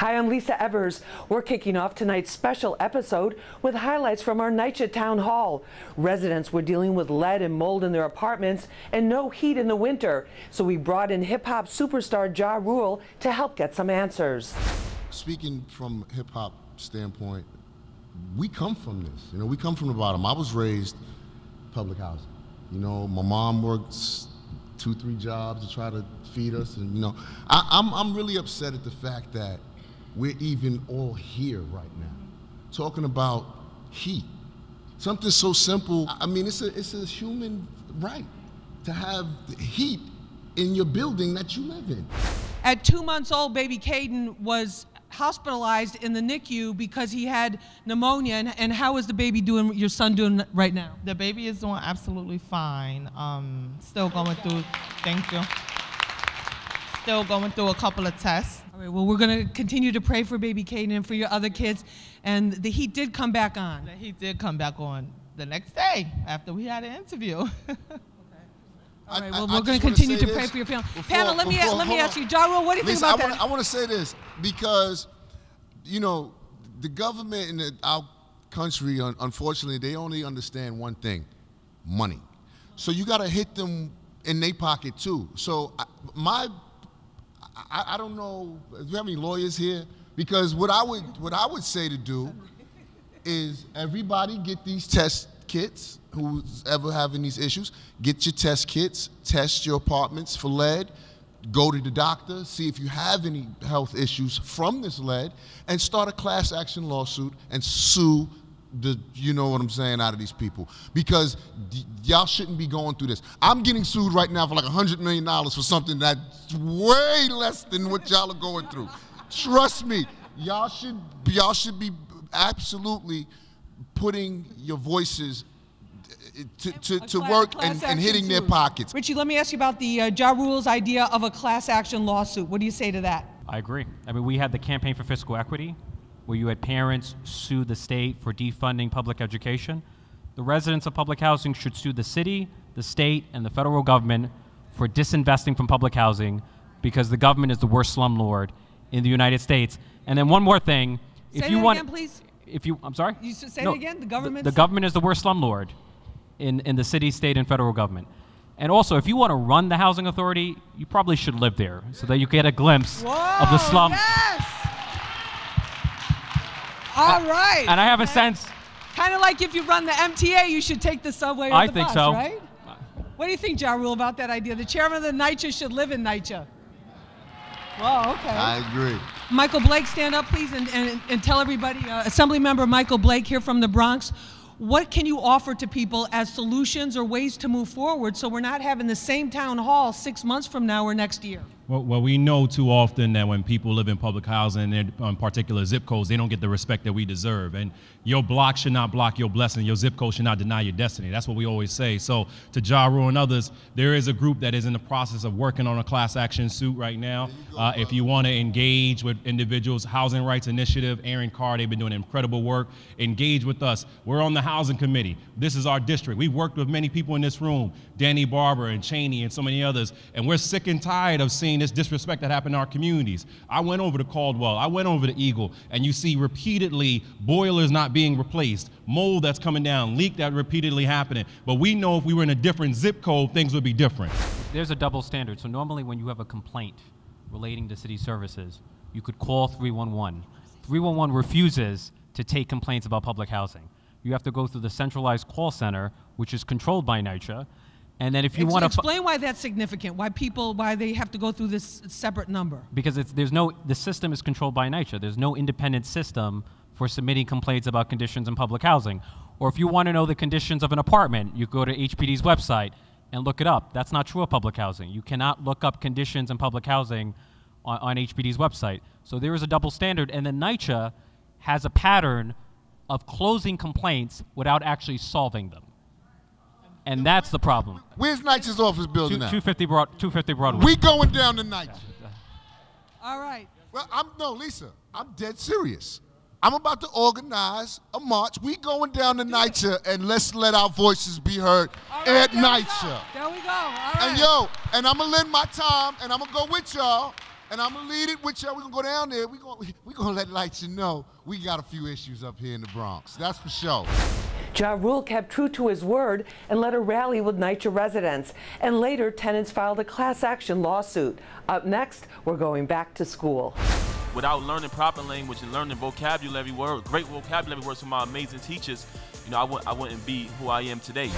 Hi, I'm Lisa Evers. We're kicking off tonight's special episode with highlights from our NYCHA Town Hall. Residents were dealing with lead and mold in their apartments and no heat in the winter. So we brought in hip-hop superstar Ja Rule to help get some answers. Speaking from hip-hop standpoint, we come from this. You know, we come from the bottom. I was raised public housing. You know, my mom works 2-3 jobs to try to feed us, and you know, I'm really upset at the fact that we're even all here right now, talking about heat. Something so simple. I mean, it's a human right to have heat in your building that you live in. At 2 months old, baby Caden was hospitalized in the NICU because he had pneumonia. And how is the baby doing, your son doing right now? The baby is doing absolutely fine. Still going through, thank you. Still going through a couple of tests. All right, well, we're going to continue to pray for baby Caden and for your other kids. And the heat did come back on. The heat did come back on the next day after we had an interview. All right, well, we're going to continue to pray for your family. Panel, let me ask you, Ja Rule, what do you think about that? I want to say this because, you know, the government in our country, unfortunately, they only understand one thing: money. So you got to hit them in their pocket too. So I don't know. Do we have any lawyers here? Because what I would say to do is everybody get these test kits. Who's ever having these issues, get your test kits, test your apartments for lead, go to the doctor, see if you have any health issues from this lead, and start a class action lawsuit and sue the, you know what I'm saying, out of these people. Because y'all shouldn't be going through this. I'm getting sued right now for like $100 million for something that's way less than what y'all are going through. Trust me, y'all should be absolutely putting your voices to work and hitting their pockets. Richie, let me ask you about the Ja Rule's idea of a class action lawsuit. What do you say to that? I agree. I mean, we had the Campaign for Fiscal Equity, where you had parents sue the state for defunding public education. The residents of public housing should sue the city, the state, and the federal government for disinvesting from public housing, because the government is the worst slumlord in the United States. And then one more thing. Say that again, please. I'm sorry? You say it again? The government? The government is the worst slumlord in the city, state, and federal government. And also, if you want to run the housing authority, you probably should live there so that you get a glimpse of the slum. Yes! All right. And I have a sense. Kind of like if you run the MTA, you should take the subway or the bus, I think so. Right? What do you think, Ja Rule, about that idea? The chairman of the NYCHA should live in NYCHA. Well, okay. I agree. Michael Blake, stand up, please, and tell everybody, Assemblymember Michael Blake here from the Bronx, what can you offer to people as solutions or ways to move forward so we're not having the same town hall 6 months from now or next year? Well, we know too often that when people live in public housing and on particular zip codes, they don't get the respect that we deserve. And your block should not block your blessing. Your zip code should not deny your destiny. That's what we always say. So to Ja Rule and others, there is a group that is in the process of working on a class action suit right now. If you want to engage with individuals, Housing Rights Initiative, Aaron Carr, they've been doing incredible work. Engage with us. We're on the housing committee. This is our district. We've worked with many people in this room, Danny Barber and Cheney and so many others, and we're sick and tired of seeing this disrespect that happened in our communities. I went over to Caldwell, I went over to Eagle, and you see repeatedly boilers not being replaced, mold that's coming down, leak that repeatedly happening. But we know if we were in a different zip code, things would be different. There's a double standard. So normally when you have a complaint relating to city services, you could call 311. 311 refuses to take complaints about public housing. You have to go through the centralized call center, which is controlled by NYCHA. And then if you want to explain why that's significant, why they have to go through this separate number. Because the system is controlled by NYCHA. There's no independent system for submitting complaints about conditions in public housing. Or if you want to know the conditions of an apartment, you go to HPD's website and look it up. That's not true of public housing. You cannot look up conditions in public housing on HPD's website. So there is a double standard, and then NYCHA has a pattern of closing complaints without actually solving them. And that's the problem. Where's NYCHA's office building now? 250 Broadway. We going down to NYCHA. All right. Well, Lisa, I'm dead serious. I'm about to organize a march. We going down to NYCHA, and let's let our voices be heard at NYCHA. There we go. All right. And and I'm gonna lend my time, and I'm gonna go with y'all And I'm gonna lead it with y'all. We're gonna go down there. We're gonna let Lights know we got a few issues up here in the Bronx. That's for sure. Ja Rule kept true to his word and led a rally with NYCHA residents. And later, tenants filed a class action lawsuit. Up next, we're going back to school. Without learning proper language and learning vocabulary words, great vocabulary words from my amazing teachers, you know, I wouldn't be who I am today.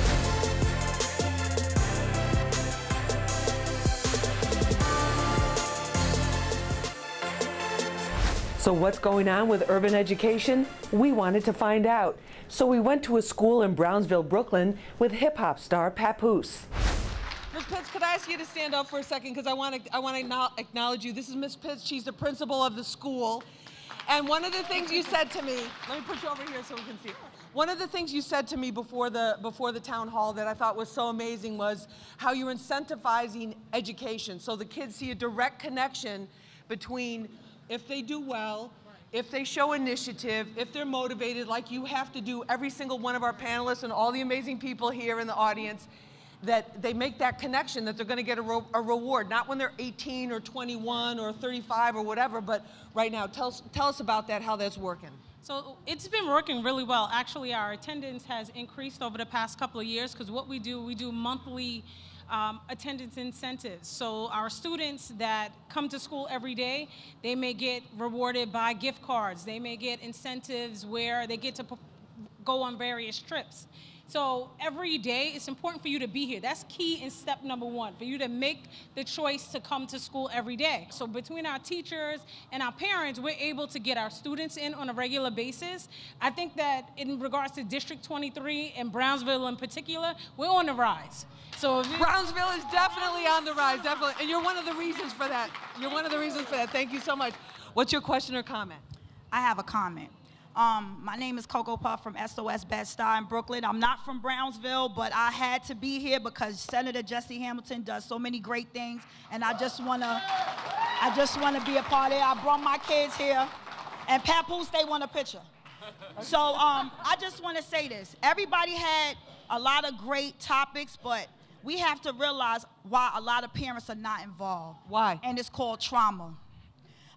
So what's going on with urban education? We wanted to find out. So we went to a school in Brownsville, Brooklyn with hip-hop star Papoose. Ms. Pitts, could I ask you to stand up for a second because I want to acknowledge you. This is Ms. Pitts. She's the principal of the school. And one of the things you said to me, let me put you over here so we can see. One of the things you said to me before the town hall that I thought was so amazing was how you're incentivizing education. So the kids see a direct connection between if they do well, if they show initiative, if they're motivated, like you have to do, every single one of our panelists and all the amazing people here in the audience, that they make that connection that they're going to get a reward, not when they're 18 or 21 or 35 or whatever, but right now. Tell us about that, how that's working. So it's been working really well. Actually, our attendance has increased over the past couple of years because what we do monthly attendance incentives. So our students that come to school every day, they may get rewarded by gift cards. They may get incentives where they get to go on various trips. So every day, it's important for you to be here. That's key in step number one, for you to make the choice to come to school every day. So between our teachers and our parents, we're able to get our students in on a regular basis. I think that in regards to District 23 and Brownsville in particular, we're on the rise. So Brownsville is definitely on the rise, definitely. And you're one of the reasons for that. You're one of the reasons for that. Thank you so much. What's your question or comment? I have a comment. My name is Coco Puff from SOS Bed-Stuy in Brooklyn. I'm not from Brownsville, but I had to be here because Senator Jesse Hamilton does so many great things, and I just wanna be a part of it. I brought my kids here, and Papoose, they want a picture. So I just want to say this. Everybody had a lot of great topics, but we have to realize why a lot of parents are not involved. Why? And it's called trauma.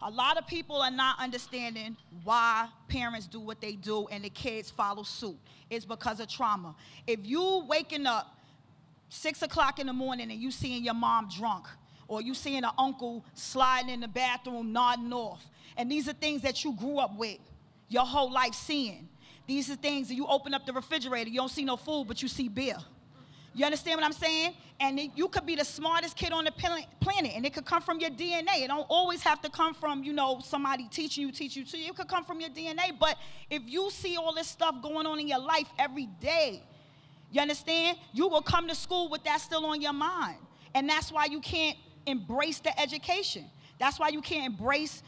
A lot of people are not understanding why parents do what they do and the kids follow suit. It's because of trauma. If you waking up 6 o'clock in the morning and you seeing your mom drunk, or you seeing an uncle sliding in the bathroom nodding off, and these are things that you grew up with your whole life seeing. These are things that you open up the refrigerator, you don't see no food, but you see beer. You understand what I'm saying? And you could be the smartest kid on the planet, and it could come from your DNA. It don't always have to come from, you know, somebody teaching you. It could come from your DNA. But if you see all this stuff going on in your life every day, you understand? You will come to school with that still on your mind. And that's why you can't embrace the education. That's why you can't embrace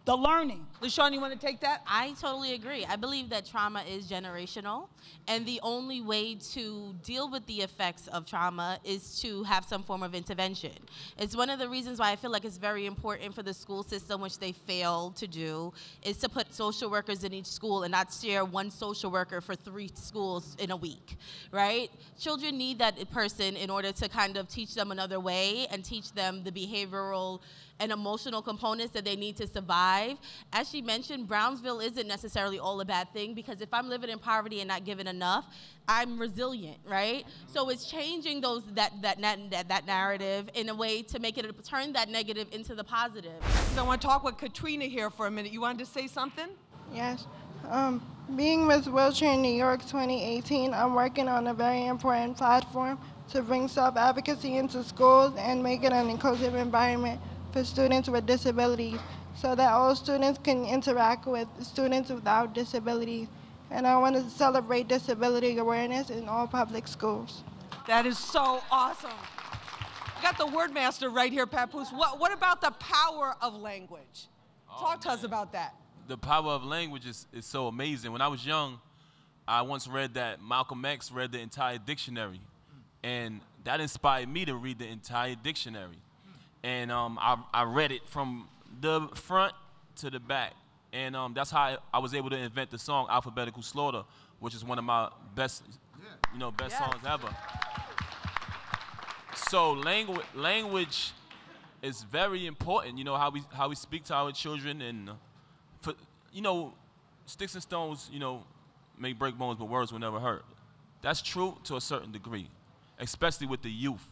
the learning. LaShawn, you want to take that? I totally agree. I believe that trauma is generational, and the only way to deal with the effects of trauma is to have some form of intervention. It's one of the reasons why I feel like it's very important for the school system, which they fail to do, is to put social workers in each school and not share one social worker for 3 schools in a week, right? Children need that person in order to kind of teach them another way and teach them the behavioral and emotional components that they need to survive. As she mentioned, Brownsville isn't necessarily all a bad thing, because if I'm living in poverty and not given enough, I'm resilient, right? So it's changing that narrative in a way to make it turn that negative into the positive. So I want to talk with Katrina here for a minute. You wanted to say something? Yes. Being Miss Wheelchair in New York 2018, I'm working on a very important platform to bring self-advocacy into schools and make it an inclusive environment for students with disabilities, so that all students can interact with students without disabilities. And I want to celebrate disability awareness in all public schools. That is so awesome. I got the word master right here, Papoose. What about the power of language? Talk to us about that. The power of language is so amazing. When I was young, I once read that Malcolm X read the entire dictionary, and that inspired me to read the entire dictionary. And I read it from the front to the back. And that's how I was able to invent the song Alphabetical Slaughter, which is one of my best songs ever. So language it's very important, you know, how we speak to our children, and you know, sticks and stones, you know, may break bones, but words will never hurt. That's true to a certain degree, especially with the youth.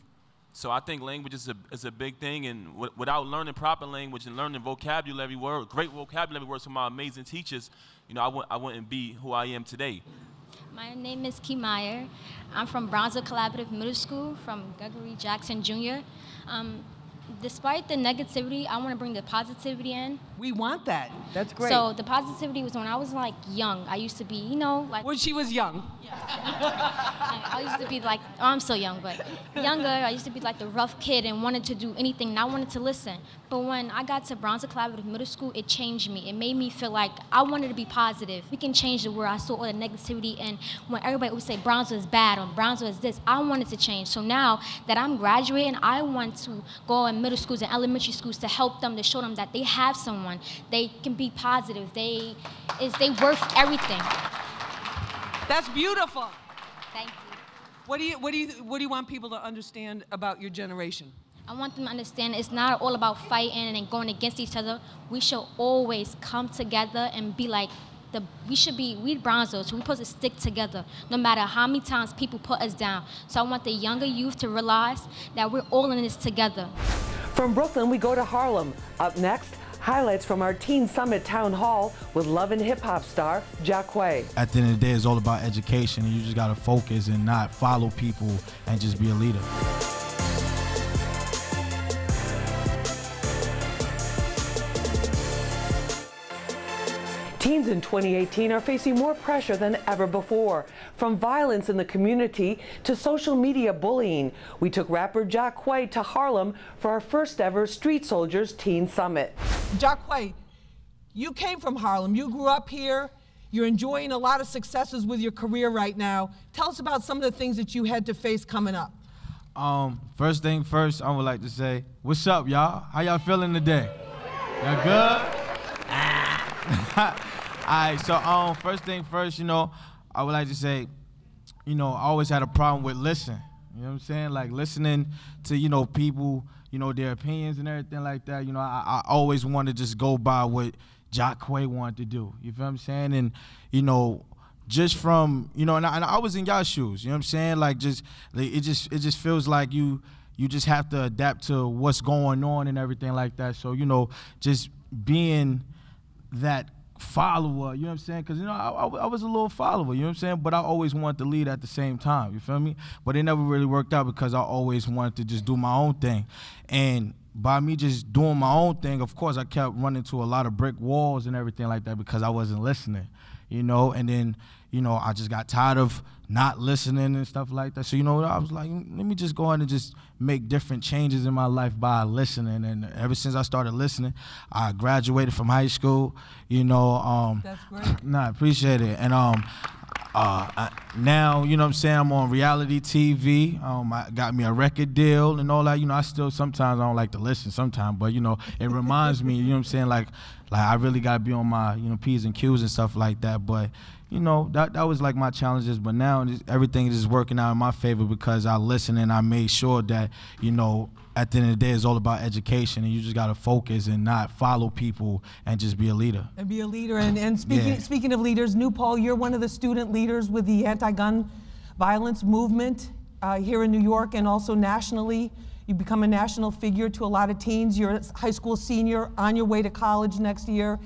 So I think language is a big thing, and without learning proper language and learning vocabulary words, great vocabulary words from my amazing teachers, you know, I wouldn't be who I am today. My name is Key Meyer. I'm from Bronx Collaborative Middle School, from Gregory Jackson Jr. Despite the negativity, I want to bring the positivity in. We want that. That's great. So the positivity was when I was like young. I used to be, you know, like when she was young. I used to be like, oh, I'm still young, but younger. I used to be like the rough kid and wanted to do anything, and I wanted to listen. But when I got to Bronx Collaborative Middle School, it changed me. It made me feel like I wanted to be positive. We can change the world. I saw all the negativity, and when everybody would say Bronx is bad or Bronx is this, I wanted to change. So now that I'm graduating, I want to go in middle schools and elementary schools to help them, to show them that they have someone. They can be positive. They worth everything. That's beautiful. Thank you. What do you want people to understand about your generation? I want them to understand it's not all about fighting and going against each other. We should always come together and be like, we Bronzos, so we're supposed to stick together no matter how many times people put us down. So I want the younger youth to realize that we're all in this together. From Brooklyn, we go to Harlem. Up next, highlights from our Teen Summit Town Hall with Love and Hip Hop star Jaquae. At the end of the day, it's all about education, and you just gotta focus and not follow people and just be a leader. Teens in 2018 are facing more pressure than ever before, from violence in the community to social media bullying. We took rapper Jaquae to Harlem for our first ever Street Soldiers Teen Summit. Jaquae, you came from Harlem. You grew up here. You're enjoying a lot of successes with your career right now. Tell us about some of the things that you had to face coming up. First thing first, I would like to say, what's up, y'all? How y'all feeling today? Y'all good? All right, so first thing first, you know, I would like to say, you know, I always had a problem with listening. You know what I'm saying? Like listening to, you know, people, you know, their opinions and everything like that. You know, I always wanted to just go by what Jaquae wanted to do. You feel what I'm saying? And, you know, just from, you know, and I was in y'all shoes. You know what I'm saying? Like it just feels like you just have to adapt to what's going on and everything like that. So, you know, just being that follower, you know what I'm saying? Because, you know, I was a little follower, you know what I'm saying? But I always wanted to lead at the same time, you feel me? But it never really worked out because I always wanted to just do my own thing. And by me just doing my own thing, of course, I kept running to a lot of brick walls and everything like that because I wasn't listening, you know? And then, you know, I just got tired of not listening and stuff like that. So, you know, I was like, let me just go ahead and just make different changes in my life by listening. And ever since I started listening, I graduated from high school, you know. That's great. Nah, I appreciate it. And now, you know what I'm saying, I'm on reality TV. I got me a record deal and all that. You know, I still sometimes I don't like to listen sometimes, but, you know, it reminds me, you know what I'm saying, like I really got to be on my, you know, P's and Q's and stuff like that. But, you know, that was like my challenges. But now everything is working out in my favor because I listened and I made sure that, you know, at the end of the day, it's all about education, and you just got to focus and not follow people and just be a leader. And be a leader. And speaking of leaders, New Paul, you're one of the student leaders with the anti-gun violence movement here in New York and also nationally. You become a national figure to a lot of teens. You're a high school senior on your way to college next year.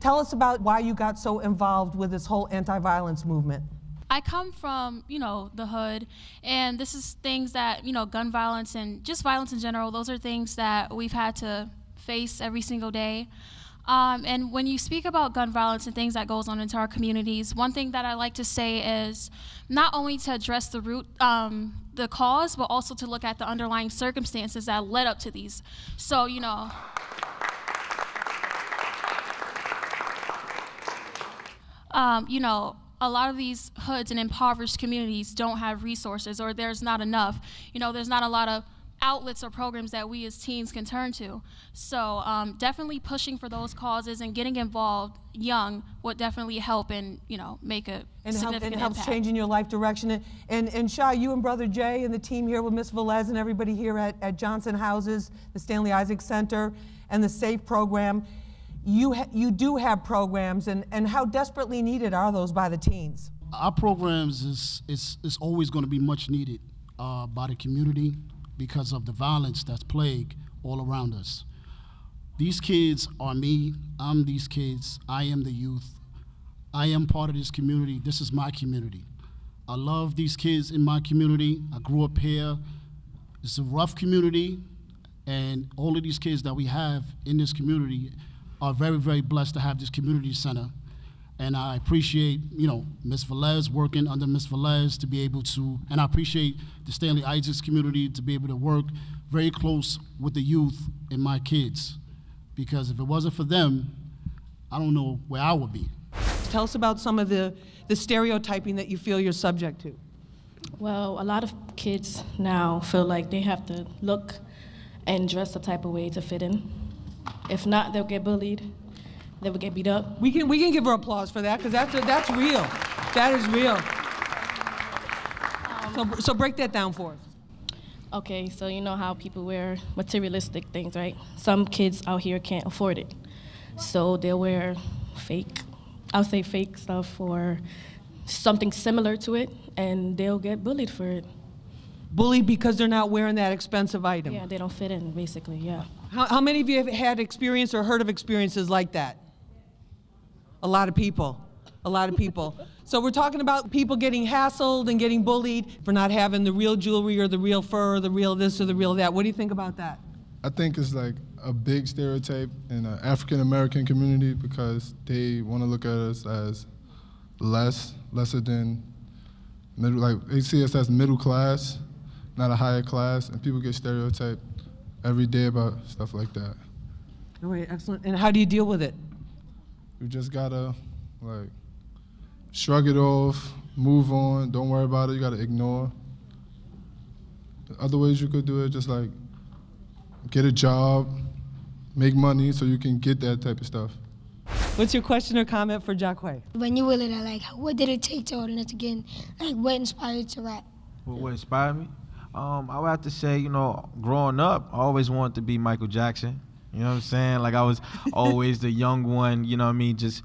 Tell us about why you got so involved with this whole anti-violence movement. I come from, you know, the hood, and this is things that, you know, gun violence and just violence in general, those are things that we've had to face every single day. And when you speak about gun violence and things that goes on into our communities, one thing that I like to say is not only to address the root, the cause, but also to look at the underlying circumstances that led up to these. So, you know, a lot of these hoods and impoverished communities don't have resources, or there's not enough. You know, there's not a lot of outlets or programs that we as teens can turn to. So definitely pushing for those causes and getting involved young would definitely help and, you know, make a significant helps impact. changing your life direction. And Shai, you and Brother Jay and the team here with Miss Velez and everybody here at Johnson Houses, the Stanley Isaac Center, and the SAFE program, you do have programs, and how desperately needed are those by the teens? Our programs is always going to be much needed by the community because of the violence that's plagued all around us. These kids are me. I'm these kids. I am the youth. I am part of this community. This is my community. I love these kids in my community. I grew up here. It's a rough community, and all of these kids that we have in this community are very, very blessed to have this community center. And I appreciate, you know, Ms. Velez, working under Ms. Velez to be able to, and I appreciate the Stanley Isaacs community to be able to work very close with the youth and my kids. Because if it wasn't for them, I don't know where I would be. Tell us about some of the stereotyping that you feel you're subject to. Well, a lot of kids now feel like they have to look and dress a type of way to fit in. If not, they'll get bullied. They will get beat up. We can give her applause for that, because that's real. That is real. So break that down for us. Okay, so you know how people wear materialistic things, right? Some kids out here can't afford it. So they'll wear I'll say fake stuff or something similar to it, and they'll get bullied for it. Bullied because they're not wearing that expensive item? Yeah, they don't fit in, basically, yeah. How many of you have had experience or heard of experiences like that? A lot of people. A lot of people. So we're talking about people getting hassled and getting bullied for not having the real jewelry or the real fur or the real this or the real that. What do you think about that? I think it's like a big stereotype in the African-American community because they want to look at us as lesser than, like they see us as middle class, not a higher class, and people get stereotyped every day about stuff like that. All right, excellent. And how do you deal with it? You just gotta, like, shrug it off, move on, don't worry about it, you gotta ignore. Other ways you could do it, just like, get a job, make money so you can get that type of stuff. What's your question or comment for Jaquae? When you were little, like, what did it take to audience again? Like, what inspired you to rap? What inspired me? I would have to say, you know, growing up, I always wanted to be Michael Jackson. You know what I'm saying? Like, I was always the young one, you know what I mean, just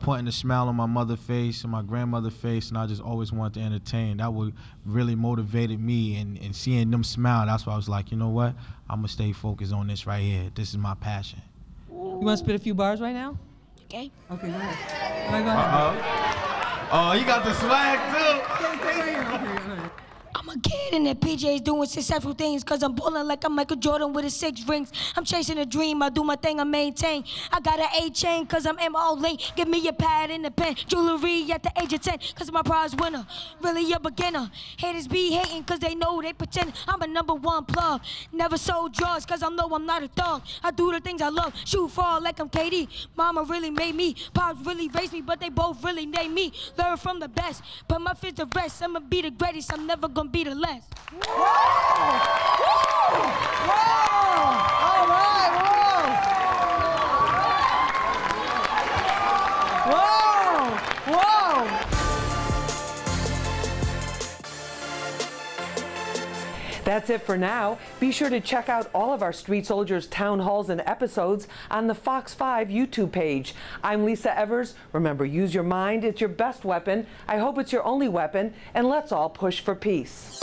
putting a smile on my mother's face and my grandmother's face, and I just always wanted to entertain. That would really motivated me, and seeing them smile, that's why I was like, you know what? I'm going to stay focused on this right here. This is my passion. You want to spit a few bars right now? Okay. Okay, go ahead. All right, go ahead. Oh, you got the swag, too. Stay right here. Okay. I'm a kid in the PJs doing successful things, cause I'm ballin' like I'm Michael Jordan with his 6 rings. I'm chasing a dream, I do my thing, I maintain. I got an A chain, cause I'm M.O. Lane. Give me a pad and a pen, jewelry at the age of 10, cause I'm a prize winner, really a beginner. Haters be hating, cause they know they pretend I'm a #1 plug. Never sold drugs, cause I know I'm not a thug. I do the things I love, shoot far like I'm KD. Mama really made me, Pops really raised me, but they both really named me. Learn from the best, but my fears the rest. I'ma be the greatest, I'm never gonna be the less. Whoa! Whoa! Whoa! All right, whoa! Whoa! That's it for now. Be sure to check out all of our Street Soldiers town halls and episodes on the Fox 5 YouTube page. I'm Lisa Evers. Remember, use your mind. It's your best weapon. I hope it's your only weapon. And let's all push for peace.